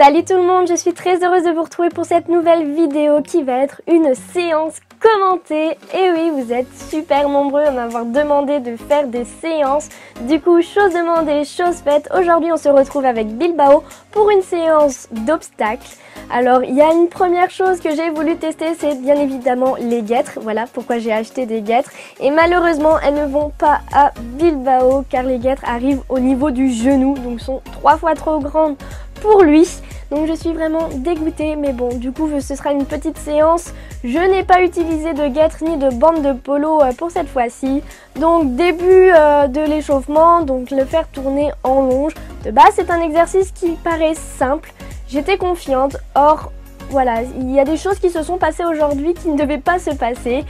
Salut tout le monde, je suis très heureuse de vous retrouver pour cette nouvelle vidéo qui va être une séance commentée. Et oui, vous êtes super nombreux à m'avoir demandé de faire des séances. Du coup, chose demandée, chose faite. Aujourd'hui, on se retrouve avec Bilbao pour une séance d'obstacles. Alors, il y a une première chose que j'ai voulu tester, c'est bien évidemment les guêtres. Voilà pourquoi j'ai acheté des guêtres. Et malheureusement, elles ne vont pas à Bilbao car les guêtres arrivent au niveau du genou, donc sont 3 fois trop grandes pour lui. Donc je suis vraiment dégoûtée, mais bon, du coup ce sera une petite séance. Je n'ai pas utilisé de guêtres ni de bande de polo pour cette fois-ci. Donc début de l'échauffement, donc le faire tourner en longe. De base c'est un exercice qui paraît simple, j'étais confiante. Or voilà, il y a des choses qui se sont passées aujourd'hui qui ne devaient pas se passer.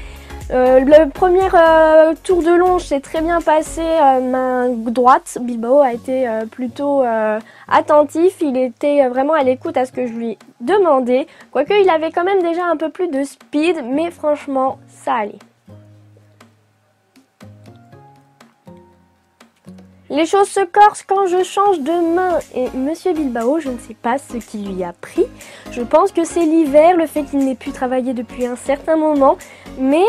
Le premier tour de longe s'est très bien passé, main droite. Bilbao a été plutôt attentif, il était vraiment à l'écoute à ce que je lui demandais. Quoique il avait quand même déjà un peu plus de speed, mais franchement ça allait. Les choses se corsent quand je change de main et Monsieur Bilbao, je ne sais pas ce qui lui a pris. Je pense que c'est l'hiver, le fait qu'il n'ait pu travailler depuis un certain moment. Mais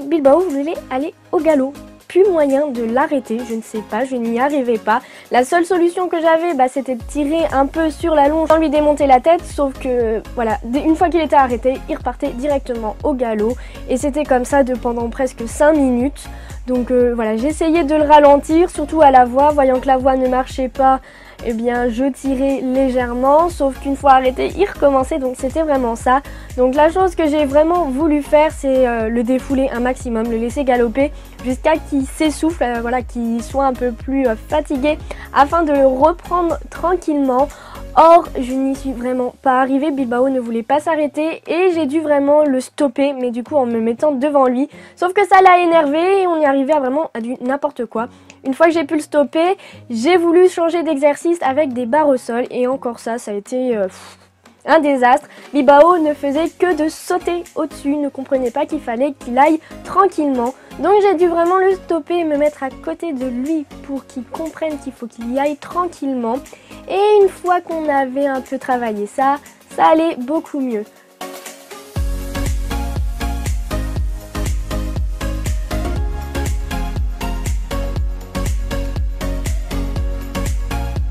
Bilbao voulait aller au galop. Plus moyen de l'arrêter, je ne sais pas, je n'y arrivais pas. La seule solution que j'avais, c'était de tirer un peu sur la longe sans lui démonter la tête. Sauf que voilà, une fois qu'il était arrêté, il repartait directement au galop. Et c'était comme ça pendant presque 5 minutes. Donc voilà, j'essayais de le ralentir, surtout à la voix, voyant que la voix ne marchait pas, eh bien je tirais légèrement, sauf qu'une fois arrêté, il recommençait, donc c'était vraiment ça. Donc la chose que j'ai vraiment voulu faire, c'est le défouler un maximum, le laisser galoper jusqu'à qu'il s'essouffle, voilà, qu'il soit un peu plus fatigué, afin de le reprendre tranquillement. Or, je n'y suis vraiment pas arrivée, Bilbao ne voulait pas s'arrêter et j'ai dû vraiment le stopper, mais du coup en me mettant devant lui. Sauf que ça l'a énervé et on y arrivait à du n'importe quoi. Une fois que j'ai pu le stopper, j'ai voulu changer d'exercice avec des barres au sol et encore ça a été un désastre. Bilbao ne faisait que de sauter au-dessus, ne comprenait pas qu'il fallait qu'il aille tranquillement. Donc j'ai dû vraiment le stopper et me mettre à côté de lui pour qu'il comprenne qu'il faut qu'il y aille tranquillement. Et une fois qu'on avait un peu travaillé ça allait beaucoup mieux.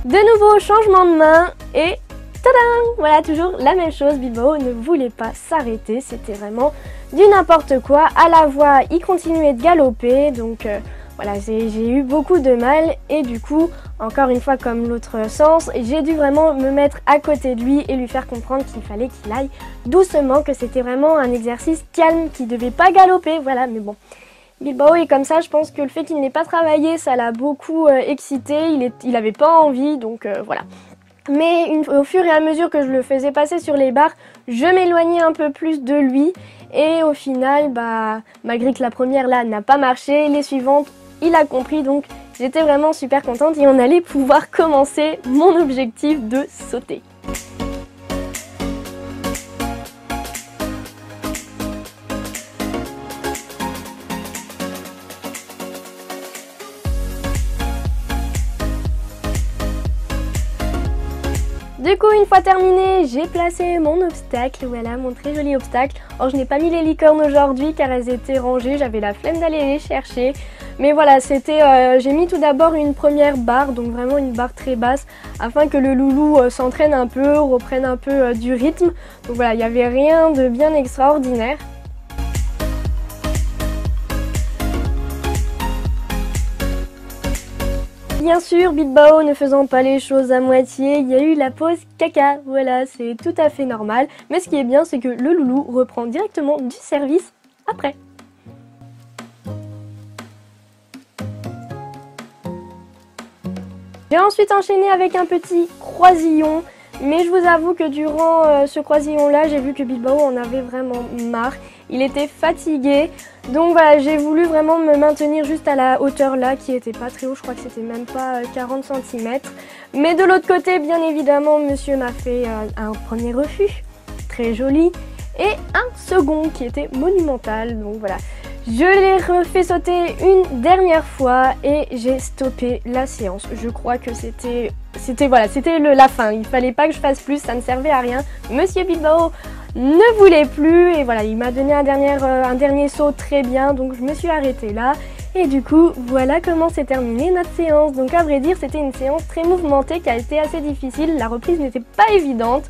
De nouveau changement de main et tadam! Voilà, toujours la même chose, Bilbao ne voulait pas s'arrêter, c'était vraiment du n'importe quoi. À la voix, il continuait de galoper, donc voilà, j'ai eu beaucoup de mal et du coup, encore une fois comme l'autre sens, j'ai dû vraiment me mettre à côté de lui et lui faire comprendre qu'il fallait qu'il aille doucement, que c'était vraiment un exercice calme, qu'il ne devait pas galoper, voilà, mais bon. Bilbao est comme ça, je pense que le fait qu'il n'ait pas travaillé, ça l'a beaucoup excité, il n'avait pas envie, donc voilà. Mais au fur et à mesure que je le faisais passer sur les barres, je m'éloignais un peu plus de lui. Et au final, malgré que la première là n'a pas marché, les suivantes, il a compris. Donc j'étais vraiment super contente et on allait pouvoir commencer mon objectif de sauter. Du coup, une fois terminé, j'ai placé mon obstacle, voilà, mon très joli obstacle. Or, je n'ai pas mis les licornes aujourd'hui car elles étaient rangées, j'avais la flemme d'aller les chercher. Mais voilà, j'ai mis tout d'abord une première barre, donc vraiment une barre très basse, afin que le loulou s'entraîne un peu, reprenne un peu du rythme. Donc voilà, il n'y avait rien de bien extraordinaire. Bien sûr, Bilbao ne faisant pas les choses à moitié, il y a eu la pause caca. Voilà, c'est tout à fait normal. Mais ce qui est bien, c'est que le loulou reprend directement du service après. J'ai ensuite enchaîné avec un petit croisillon. Mais je vous avoue que durant ce croisillon-là, j'ai vu que Bilbao en avait vraiment marre. Il était fatigué. Donc voilà, j'ai voulu vraiment me maintenir juste à la hauteur là, qui était pas très haut. Je crois que c'était même pas 40 cm. Mais de l'autre côté, bien évidemment, monsieur m'a fait un premier refus. Très joli. Et un second qui était monumental. Donc voilà. Je l'ai refait sauter une dernière fois et j'ai stoppé la séance. Je crois que c'était la fin. Il fallait pas que je fasse plus, ça ne servait à rien. Monsieur Bilbao ne voulait plus et voilà, il m'a donné un dernier saut très bien, donc je me suis arrêtée là. Et du coup, voilà comment s'est terminée notre séance. Donc à vrai dire, c'était une séance très mouvementée qui a été assez difficile. La reprise n'était pas évidente.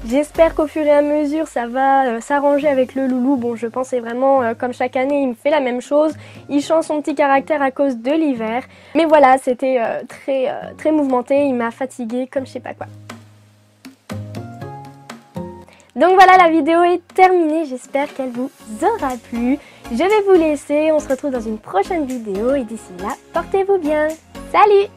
J'espère qu'au fur et à mesure, ça va s'arranger avec le loulou. Bon, je pensais vraiment, comme chaque année, il me fait la même chose. Il change son petit caractère à cause de l'hiver. Mais voilà, c'était très mouvementé. Il m'a fatiguée comme je sais pas quoi. Donc voilà, la vidéo est terminée, j'espère qu'elle vous aura plu. Je vais vous laisser, on se retrouve dans une prochaine vidéo et d'ici là, portez-vous bien. Salut!